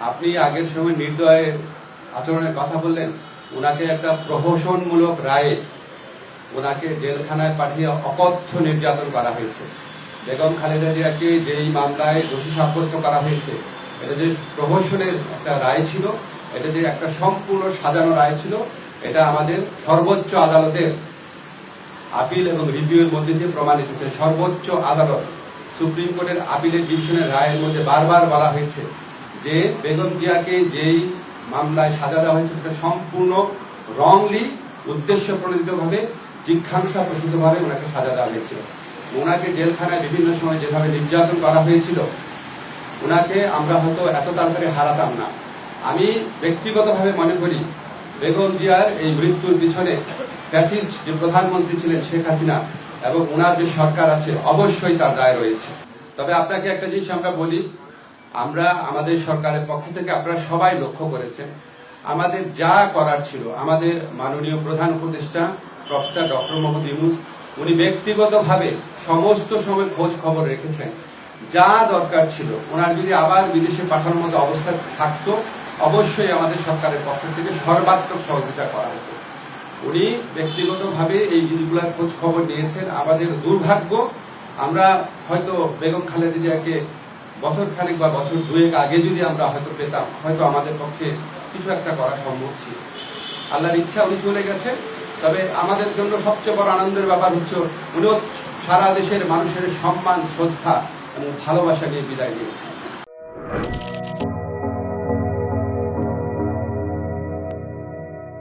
আপনি আগের সময় নির্দয়ের আচরণের কথা বললেন, ওনাকে একটা প্রহসনমূলক রায়ে ওনাকে জেলখানায় পাঠিয়ে অকথ্য নির্যাতন করা হয়েছে। বেগম খালেদা জিয়াকে যেই মামলায় দোষী সাব্যস্ত করা হয়েছে, এটা যে প্রহসনের একটা রায় ছিল, এটা যে একটা সম্পূর্ণ সাজানো রায় ছিল, এটা আমাদের সর্বোচ্চ আদালতের আপিল এবং রিভিউয়ের মধ্যে দিয়ে প্রমাণিত হয়েছে। সর্বোচ্চ আদালত সুপ্রিম কোর্টের আপিলের ডিভিশনের রায়ের মধ্যে বারবার বলা হয়েছে যে বেগম জিয়াকে যেই মামলায় সাজা দেওয়া হয়েছে সেটা সম্পূর্ণ রংলি, উদ্দেশ্য প্রণোদিতভাবে, জিজ্ঞাসা প্রসূতভাবে ওনাকে সাজা দেওয়া হয়েছিল। ওনাকে জেলখানায় বিভিন্ন সময় যেভাবে নির্যাতন করা হয়েছিল, ওনাকে আমরা হয়তো এত তাড়াতাড়ি হারাতাম না। আমি ব্যক্তিগতভাবে মনে করি বেগম জিয়ার এই মৃত্যুর পিছনে ফ্যাসিস্ট যে প্রধানমন্ত্রী ছিলেন শেখ হাসিনা এবং ওনার যে সরকার আছে, অবশ্যই তার দায় রয়েছে। তবে আপনাকে একটা জিনিস আমরা বলি, আমরা আমাদের সরকারের পক্ষ থেকে আপনারা সবাই লক্ষ্য করেছেন, আমাদের যা করার ছিল, আমাদের মাননীয় প্রধান উপদেষ্টা প্রফেসর ডক্টর মোহাম্মদ ইউনূস উনি ব্যক্তিগতভাবে সমস্ত সময় খোঁজ খবর রেখেছেন। যা দরকার ছিল, ওনার যদি আবার বিদেশে পাঠানোর মতো অবস্থা থাকতো, অবশ্যই আমাদের সরকারের পক্ষ থেকে সর্বাত্মক সহযোগিতা করা হতো। উনি ব্যক্তিগতভাবে এই জিনিসগুলোর খোঁজ খবর নিয়েছেন। আমাদের দুর্ভাগ্য, আমরা হয়তো বেগম খালেদা জিয়াকে বছর খানেক বা বছর দুয়েক আগে যদি আমরা হয়তো পেতাম, হয়তো আমাদের পক্ষে কিছু একটা করা সম্ভব ছিল। আল্লাহর ইচ্ছা উনি চলে গেছে। তবে আমাদের জন্য সবচেয়ে বড় আনন্দের ব্যাপার হচ্ছে উনিও সারা দেশের মানুষের সম্মান, শ্রদ্ধা এবং ভালোবাসা নিয়ে বিদায় নিয়েছেন।